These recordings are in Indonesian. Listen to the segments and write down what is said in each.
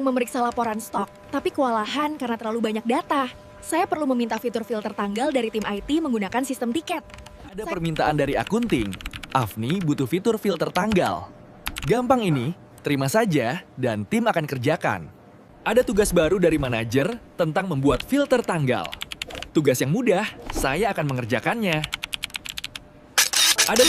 sedang memeriksa laporan stok, tapi kewalahan karena terlalu banyak data. Saya perlu meminta fitur filter tanggal dari tim IT menggunakan sistem tiket. Ada permintaan dari akunting. Afni butuh fitur filter tanggal. Gampang ini, terima saja dan tim akan kerjakan. Ada tugas baru dari manajer tentang membuat filter tanggal. Tugas yang mudah, saya akan mengerjakannya. Ada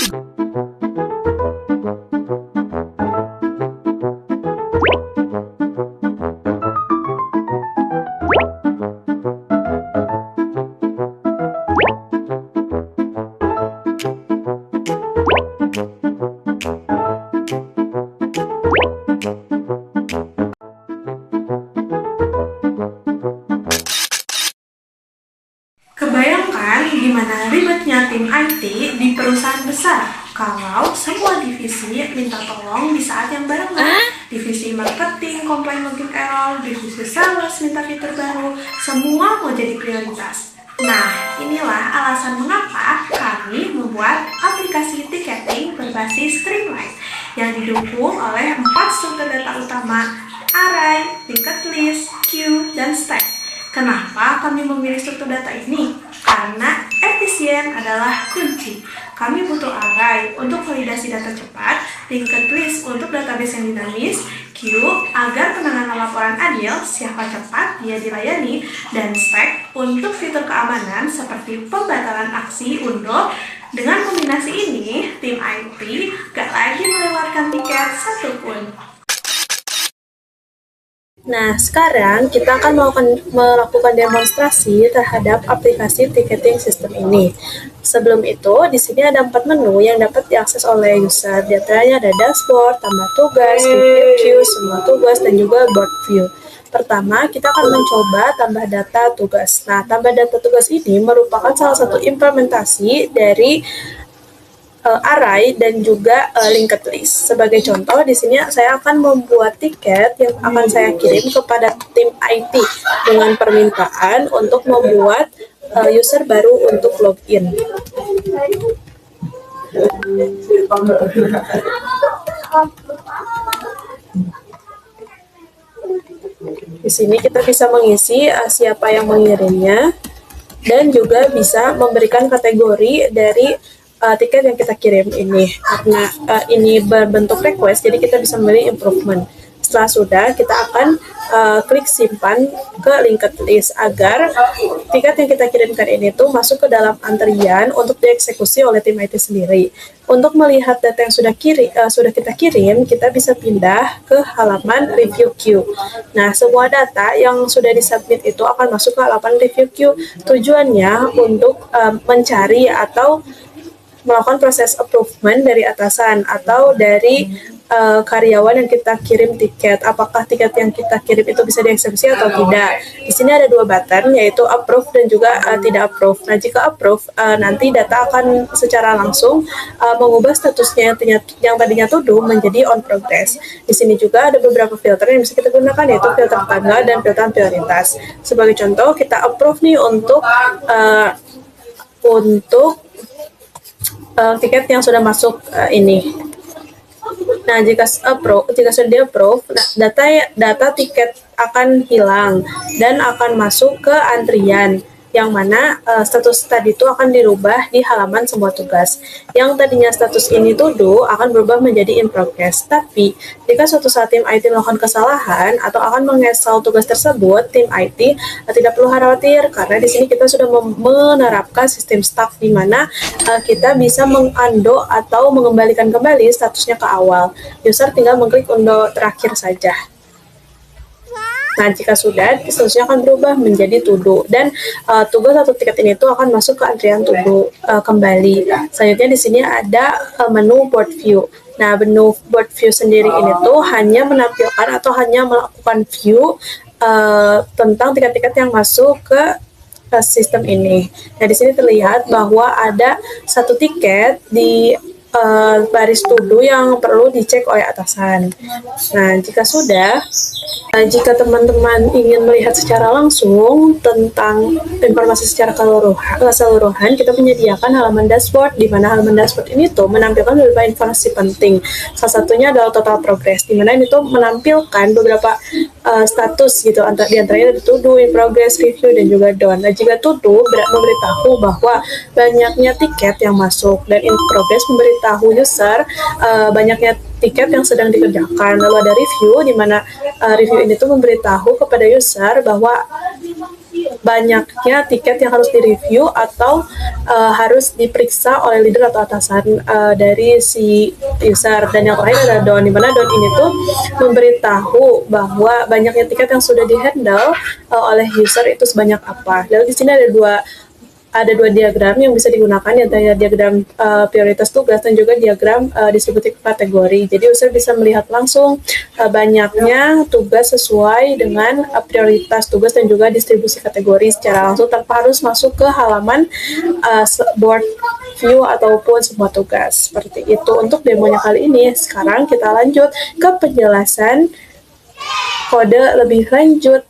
Kebayangkan gimana ribetnya tim IT di perusahaan besar kalau semua divisi minta tolong di saat yang barengan. Divisi marketing komplain login error, divisi sales minta fitur baru, semua mau jadi prioritas. Nah, inilah alasan mengapa kami membuat aplikasi ticketing berbasis Streamline yang didukung oleh 4 struktur data utama: array, linked list, queue, dan stack. Kenapa kami memilih struktur data ini? Karena efisien adalah kunci. Kami butuh array untuk validasi data cepat, linked list untuk database yang dinamis, queue agar penanganan laporan adil, siapa cepat dia dilayani, dan stack untuk fitur keamanan seperti pembatalan aksi unduh. Dengan kombinasi ini, tim IT gak lagi melewatkan tiket satupun. Nah, sekarang kita akan melakukan demonstrasi terhadap aplikasi ticketing system ini. Sebelum itu, di sini ada 4 menu yang dapat diakses oleh user. Di antaranya ada dashboard, tambah tugas, review queue, semua tugas, dan juga board view. Pertama, kita akan mencoba tambah data tugas. Nah, tambah data tugas ini merupakan salah satu implementasi dari array dan juga linked list. Sebagai contoh, di sini saya akan membuat tiket yang akan saya kirim kepada tim IT dengan permintaan untuk membuat user baru untuk login. Di sini kita bisa mengisi siapa yang mengirimnya dan juga bisa memberikan kategori dari tiket yang kita kirim ini. Karena ini berbentuk request, jadi kita bisa memilih improvement. Setelah sudah, kita akan klik simpan ke linked list agar tiket yang kita kirimkan ini tuh masuk ke dalam antrian untuk dieksekusi oleh tim IT sendiri. Untuk melihat data yang sudah kita kirim, kita bisa pindah ke halaman review queue. Nah, semua data yang sudah disubmit itu akan masuk ke halaman review queue. Tujuannya untuk mencari atau melakukan proses approval dari atasan atau dari karyawan yang kita kirim tiket. Apakah tiket yang kita kirim itu bisa dieksekusi atau tidak? Di sini ada 2 button, yaitu approve dan juga tidak approve. Nah, jika approve, nanti data akan secara langsung mengubah statusnya yang tadinya to do menjadi on progress. Di sini juga ada beberapa filter yang bisa kita gunakan, yaitu filter tanggal dan filter prioritas. Sebagai contoh, kita approve nih untuk tiket yang sudah masuk ini. Nah, jika sudah di-approve, data tiket akan hilang dan akan masuk ke antrian, yang mana status tadi itu akan dirubah di halaman semua tugas. Yang tadinya status ini to do akan berubah menjadi in progress. Tapi, jika suatu saat tim IT melakukan kesalahan atau akan menginstal tugas tersebut, tim IT tidak perlu khawatir karena di sini kita sudah menerapkan sistem stuck di mana kita bisa mengundo atau mengembalikan kembali statusnya ke awal. User tinggal mengklik undo terakhir saja. Nah, jika sudah, statusnya akan berubah menjadi to do dan tugas atau tiket ini tuh akan masuk ke antrian to do kembali. Selanjutnya di sini ada menu board view. Nah, menu board view sendiri ini tuh hanya menampilkan atau hanya melakukan view tentang tiket-tiket yang masuk ke sistem ini. Nah, di sini terlihat bahwa ada satu tiket di baris to-do yang perlu dicek oleh atasan. Nah, jika sudah, jika teman-teman ingin melihat secara langsung tentang informasi secara keseluruhan, kita menyediakan halaman dashboard, di mana halaman dashboard ini tuh menampilkan beberapa informasi penting. Salah satunya adalah total progress, di mana ini tuh menampilkan beberapa status gitu, di antaranya ada to do, in progress, review, dan juga done. Nah, jika to do memberitahu bahwa banyaknya tiket yang masuk, dan in progress memberitahu user banyaknya tiket yang sedang dikerjakan. Lalu ada review, di mana review ini tuh memberitahu kepada user bahwa banyaknya tiket yang harus direview atau harus diperiksa oleh leader atau atasan dari si user. Dan yang terakhir adalah done, di mana done ini tuh memberitahu bahwa banyaknya tiket yang sudah dihandle oleh user itu sebanyak apa. Lalu di sini ada dua diagram yang bisa digunakan, yaitu diagram prioritas tugas dan juga diagram distribusi kategori. Jadi user bisa melihat langsung banyaknya tugas sesuai dengan prioritas tugas dan juga distribusi kategori secara langsung tanpa harus masuk ke halaman board view ataupun semua tugas. Seperti itu untuk demonya kali ini. Sekarang kita lanjut ke penjelasan kode lebih lanjut.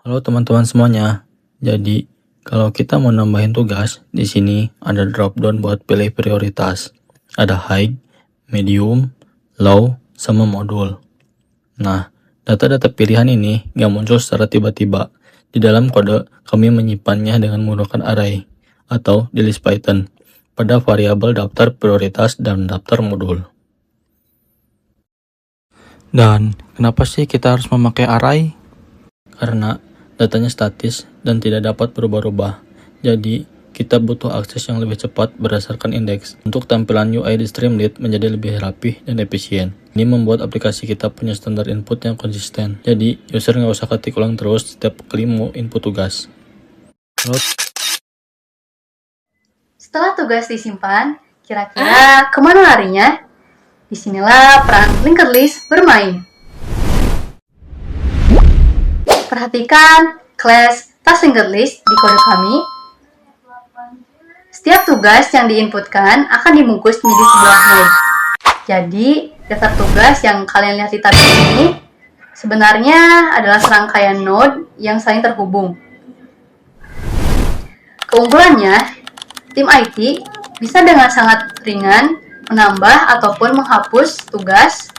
Halo teman-teman semuanya. Jadi, kalau kita mau nambahin tugas, di sini ada drop down buat pilih prioritas. Ada high, medium, low, sama modul. Nah, data-data pilihan ini nggak muncul secara tiba-tiba. Di dalam kode, kami menyimpannya dengan menggunakan array atau di list Python pada variabel daftar prioritas dan daftar modul. Dan kenapa sih kita harus memakai array? Karena datanya statis dan tidak dapat berubah-ubah. Jadi, kita butuh akses yang lebih cepat berdasarkan indeks. Untuk tampilan UI di Streamlit menjadi lebih rapih dan efisien. Ini membuat aplikasi kita punya standar input yang konsisten. Jadi, user nggak usah ketik ulang terus setiap kali mau input tugas. Setelah tugas disimpan, kira-kira kemana larinya? Disinilah peran linked list bermain. Perhatikan class task linked list di kode kami. Setiap tugas yang diinputkan akan dibungkus menjadi sebuah node. Jadi, daftar tugas yang kalian lihat di tabel ini sebenarnya adalah serangkaian node yang saling terhubung. Keunggulannya, tim IT bisa dengan sangat ringan menambah ataupun menghapus tugas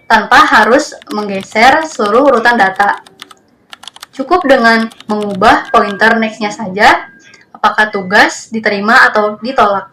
tanpa harus menggeser seluruh urutan data. Cukup dengan mengubah pointer next-nya saja, apakah tugas diterima atau ditolak.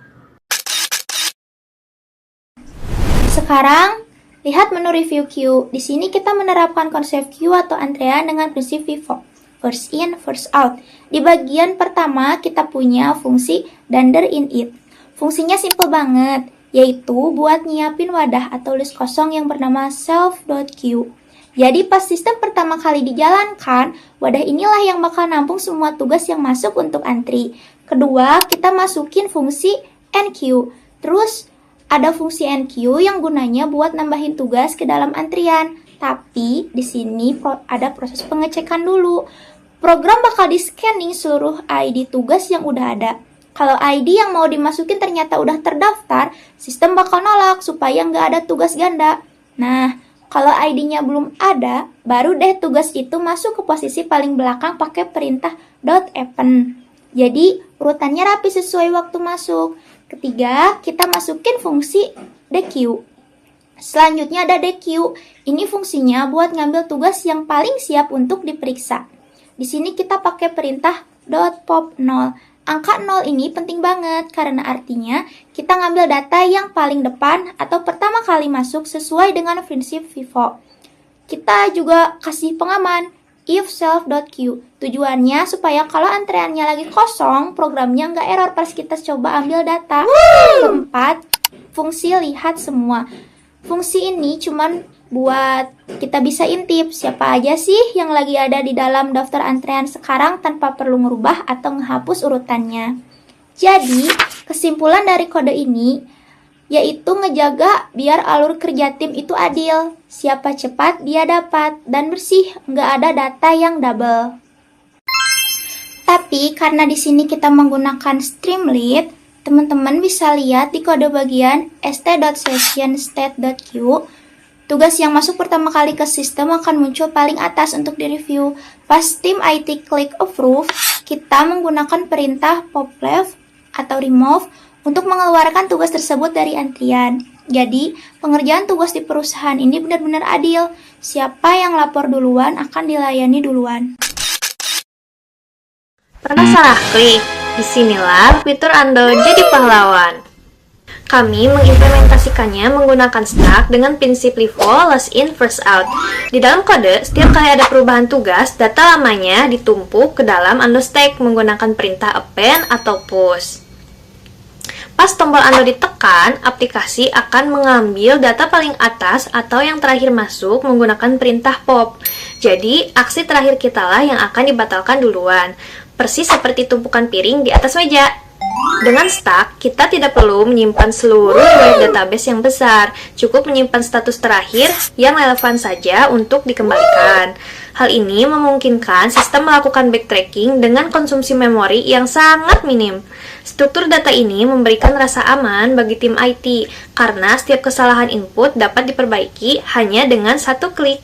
Sekarang, lihat menu review queue. Di sini kita menerapkan konsep queue atau antrean dengan prinsip FIFO, first in, first out. Di bagian pertama, kita punya fungsi dunder init. Fungsinya simple banget, yaitu buat nyiapin wadah atau list kosong yang bernama self.queue. Jadi pas sistem pertama kali dijalankan, wadah inilah yang bakal nampung semua tugas yang masuk untuk antri. Kedua, kita masukin fungsi enqueue. Terus ada fungsi enqueue yang gunanya buat nambahin tugas ke dalam antrian. Tapi di sini ada proses pengecekan dulu. Program bakal di-scanning seluruh ID tugas yang udah ada. Kalau ID yang mau dimasukin ternyata udah terdaftar, sistem bakal nolak supaya nggak ada tugas ganda. Nah, kalau ID-nya belum ada, baru deh tugas itu masuk ke posisi paling belakang pakai perintah .append. Jadi, urutannya rapi sesuai waktu masuk. Ketiga, kita masukin fungsi dequeue. Selanjutnya ada dequeue. Ini fungsinya buat ngambil tugas yang paling siap untuk diperiksa. Di sini kita pakai perintah .pop0. Angka 0 ini penting banget karena artinya kita ngambil data yang paling depan atau pertama kali masuk sesuai dengan prinsip FIFO. Kita juga kasih pengaman if self.queue. Tujuannya supaya kalau antreannya lagi kosong, programnya nggak error pas kita coba ambil data. Keempat, fungsi lihat semua. Fungsi ini cuman buat kita bisa intip siapa aja sih yang lagi ada di dalam daftar antrean sekarang tanpa perlu ngerubah atau menghapus urutannya. Jadi, kesimpulan dari kode ini yaitu ngejaga biar alur kerja tim itu adil. Siapa cepat dia dapat dan bersih, nggak ada data yang double. Tapi karena di sini kita menggunakan Streamlit, Teman-teman bisa lihat di kode bagian st.session_state.q. Tugas yang masuk pertama kali ke sistem akan muncul paling atas untuk direview. Pas tim IT klik approve, kita menggunakan perintah pop left atau remove untuk mengeluarkan tugas tersebut dari antrian. Jadi, pengerjaan tugas di perusahaan ini benar-benar adil. Siapa yang lapor duluan akan dilayani duluan. Pernah salah klik? Disinilah fitur Anda jadi pahlawan. Kami mengimplementasikannya menggunakan stack dengan prinsip LIFO, last in, first out. Di dalam kode, setiap kali ada perubahan tugas, data lamanya ditumpuk ke dalam undo stack menggunakan perintah append atau push. Pas tombol undo ditekan, aplikasi akan mengambil data paling atas atau yang terakhir masuk menggunakan perintah pop. Jadi, aksi terakhir kitalah yang akan dibatalkan duluan. Persis seperti tumpukan piring di atas meja. Dengan stack, kita tidak perlu menyimpan seluruh web database yang besar, cukup menyimpan status terakhir yang relevan saja untuk dikembalikan. Hal ini memungkinkan sistem melakukan backtracking dengan konsumsi memori yang sangat minim. Struktur data ini memberikan rasa aman bagi tim IT, karena setiap kesalahan input dapat diperbaiki hanya dengan satu klik.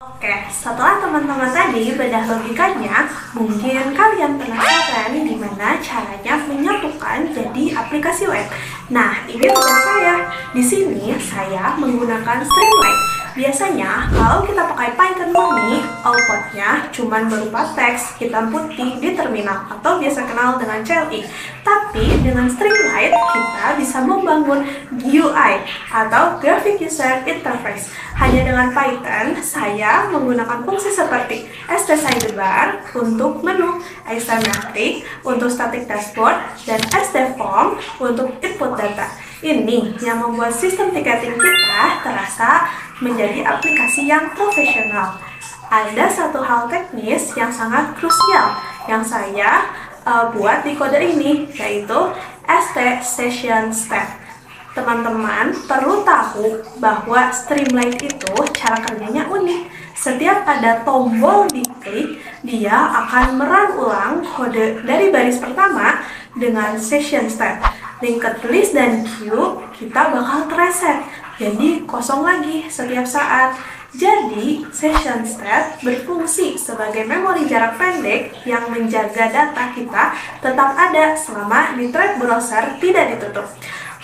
Oke, setelah teman-teman tadi bedah logikanya, mungkin kalian penasaran gimana caranya menyatukan jadi aplikasi web. Nah, ini tugas saya. Di sini saya menggunakan Streamlit. Biasanya, kalau kita pakai Python murni, outputnya cuma berupa teks hitam putih di terminal atau biasa kenal dengan CLI. Tapi dengan Streamlit, kita bisa membangun GUI atau Graphic User Interface. Hanya dengan Python, saya menggunakan fungsi seperti stSidebar untuk menu, stMetric untuk static dashboard, dan stForm untuk input data. Ini yang membuat sistem tiketing kita terasa menjadi aplikasi yang profesional. Ada satu hal teknis yang sangat krusial yang saya buat di kode ini, yaitu st_session_state. Teman-teman perlu tahu bahwa Streamlit itu cara kerjanya unik. Setiap ada tombol diklik, dia akan merun ulang kode dari baris pertama dengan session state. Linked list dan queue kita bakal reset, jadi kosong lagi setiap saat. Jadi, session state berfungsi sebagai memori jarak pendek yang menjaga data kita tetap ada selama di thread browser tidak ditutup.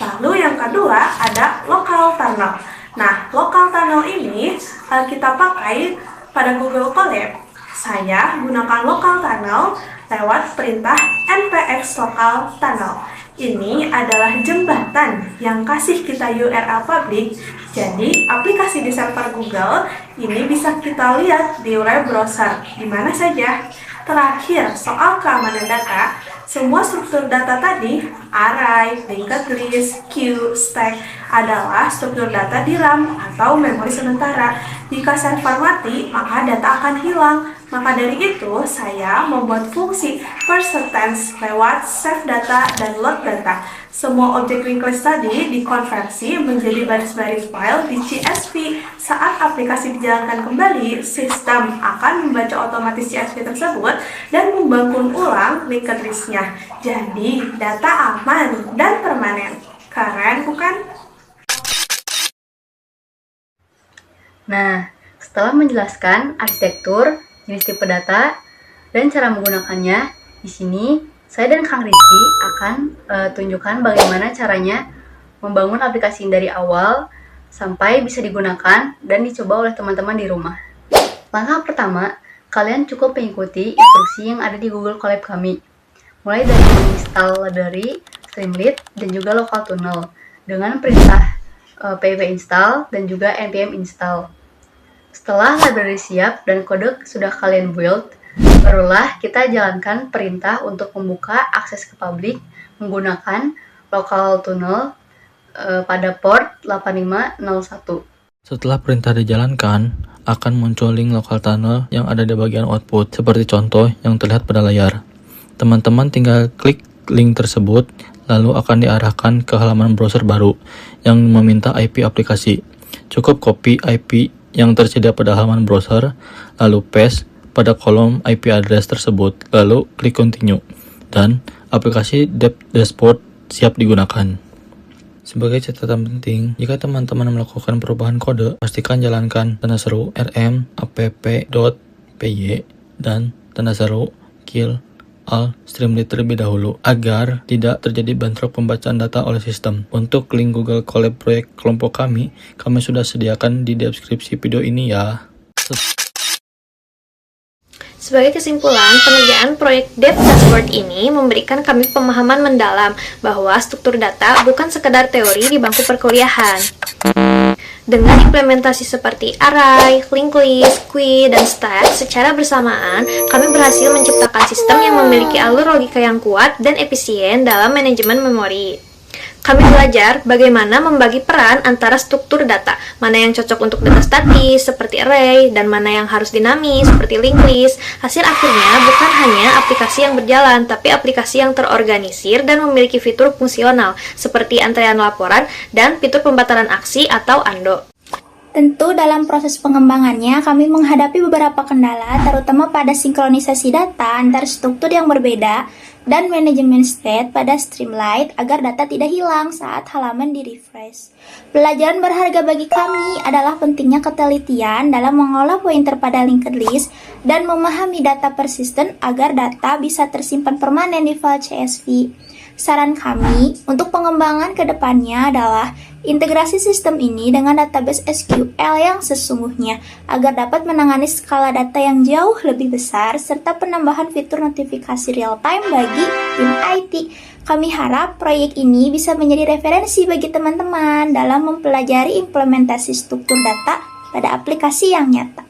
Lalu yang kedua ada local tunnel. Nah, local tunnel ini kita pakai pada Google Colab. Saya gunakan local tunnel lewat perintah npx local tunnel. Ini adalah jembatan yang kasih kita URL publik. Jadi, aplikasi di server Google ini bisa kita lihat di web browser di mana saja. Terakhir, soal keamanan data. Semua struktur data tadi, array, linked list, queue, stack, adalah struktur data di RAM atau memori sementara. Jika server mati, maka data akan hilang. Maka dari itu, saya membuat fungsi persistence lewat save data dan load data. Semua objek linked list tadi dikonversi menjadi baris-baris file di CSV. Saat aplikasi dijalankan kembali, sistem akan membaca otomatis CSV tersebut dan membangun ulang linked list-nya. Jadi, data aman dan permanen. Keren, bukan? Nah, setelah menjelaskan arsitektur, jenis tipe data, dan cara menggunakannya, di sini saya dan Kang Rizky akan tunjukkan bagaimana caranya membangun aplikasi dari awal sampai bisa digunakan dan dicoba oleh teman-teman di rumah. Langkah pertama, kalian cukup mengikuti instruksi yang ada di Google Colab kami, mulai dari menginstal library, Streamlit, dan juga local tunnel dengan perintah pip install dan juga npm install. Setelah library siap dan kode sudah kalian build, barulah kita jalankan perintah untuk membuka akses ke publik menggunakan local tunnel pada port 8501. Setelah perintah dijalankan, akan muncul link local tunnel yang ada di bagian output, seperti contoh yang terlihat pada layar. Teman-teman tinggal klik link tersebut, lalu akan diarahkan ke halaman browser baru yang meminta IP aplikasi. Cukup copy IP yang tersedia pada halaman browser, lalu paste pada kolom IP address tersebut, lalu klik continue, dan aplikasi Dev Dashboard siap digunakan. Sebagai catatan penting, jika teman-teman melakukan perubahan kode, pastikan jalankan tanda seru rm app.py dan tanda seru kill all Streamlit terlebih dahulu agar tidak terjadi bentrok pembacaan data oleh sistem. Untuk link Google Colab proyek kelompok kami sudah sediakan di deskripsi video ini ya. Sebagai kesimpulan, pengerjaan proyek Dev Dashboard ini memberikan kami pemahaman mendalam bahwa struktur data bukan sekedar teori di bangku perkuliahan. Dengan implementasi seperti array, linked list, queue, dan stack secara bersamaan, kami berhasil menciptakan sistem yang memiliki alur logika yang kuat dan efisien dalam manajemen memori. Kami belajar bagaimana membagi peran antara struktur data, mana yang cocok untuk data statis seperti array, dan mana yang harus dinamis seperti linked list. Hasil akhirnya bukan hanya aplikasi yang berjalan, tapi aplikasi yang terorganisir dan memiliki fitur fungsional seperti antrean laporan dan fitur pembatalan aksi atau ANDO. Tentu dalam proses pengembangannya kami menghadapi beberapa kendala terutama pada sinkronisasi data antar struktur yang berbeda dan manajemen state pada Streamlit agar data tidak hilang saat halaman di-refresh. Pelajaran berharga bagi kami adalah pentingnya ketelitian dalam mengolah pointer pada linked list dan memahami data persisten agar data bisa tersimpan permanen di file CSV. Saran kami untuk pengembangan ke depannya adalah integrasi sistem ini dengan database SQL yang sesungguhnya agar dapat menangani skala data yang jauh lebih besar serta penambahan fitur notifikasi real-time bagi tim IT. Kami harap proyek ini bisa menjadi referensi bagi teman-teman dalam mempelajari implementasi struktur data pada aplikasi yang nyata.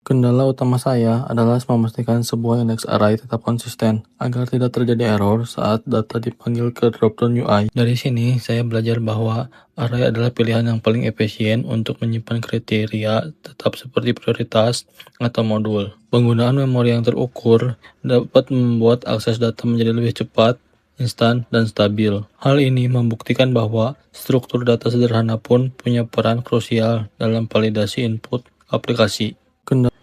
Kendala utama saya adalah memastikan sebuah index array tetap konsisten agar tidak terjadi error saat data dipanggil ke dropdown UI. Dari sini, saya belajar bahwa array adalah pilihan yang paling efisien untuk menyimpan kriteria tetap seperti prioritas atau modul. Penggunaan memori yang terukur dapat membuat akses data menjadi lebih cepat, instan, dan stabil. Hal ini membuktikan bahwa struktur data sederhana pun punya peran krusial dalam validasi input aplikasi.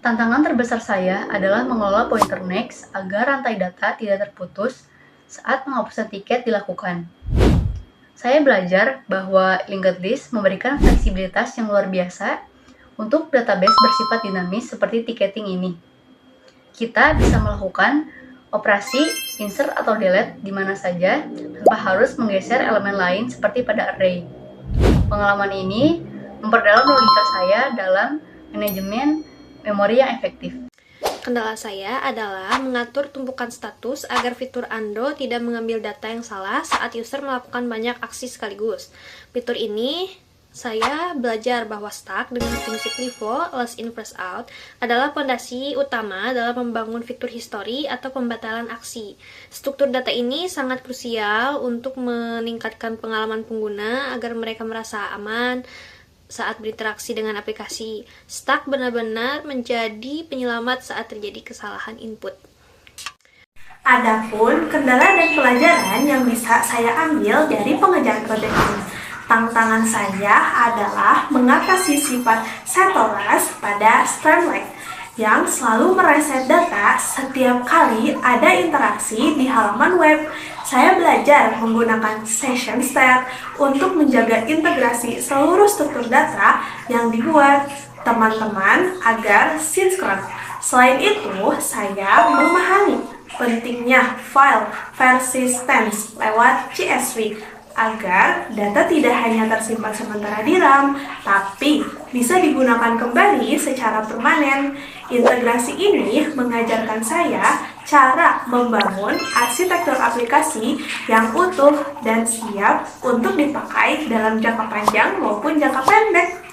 Tantangan terbesar saya adalah mengelola pointer next agar rantai data tidak terputus saat penghapusan tiket dilakukan. Saya belajar bahwa linked list memberikan fleksibilitas yang luar biasa untuk database bersifat dinamis seperti ticketing ini. Kita bisa melakukan operasi insert atau delete di mana saja tanpa harus menggeser elemen lain seperti pada array. Pengalaman ini memperdalam logika saya dalam manajemen memori yang efektif. Kendala saya adalah mengatur tumpukan status agar fitur ANDO tidak mengambil data yang salah saat user melakukan banyak aksi sekaligus. Fitur ini saya belajar bahwa stack dengan prinsip LIFO, last in first out, adalah fondasi utama dalam membangun fitur history atau pembatalan aksi. Struktur data ini sangat krusial untuk meningkatkan pengalaman pengguna agar mereka merasa aman saat berinteraksi dengan aplikasi. Stack benar-benar menjadi penyelamat saat terjadi kesalahan input. Adapun kendala dan pelajaran yang bisa saya ambil dari pengerjaan proyek ini. Tantangan saya adalah mengatasi sifat settles pada Streamlit yang selalu mereset data setiap kali ada interaksi di halaman web. Saya belajar menggunakan session state untuk menjaga integrasi seluruh struktur data yang dibuat teman-teman agar sinkron. Selain itu, saya memahami pentingnya file persistence lewat CSV agar data tidak hanya tersimpan sementara di RAM, tapi bisa digunakan kembali secara permanen. Integrasi ini mengajarkan saya cara membangun arsitektur aplikasi yang utuh dan siap untuk dipakai dalam jangka panjang maupun jangka pendek.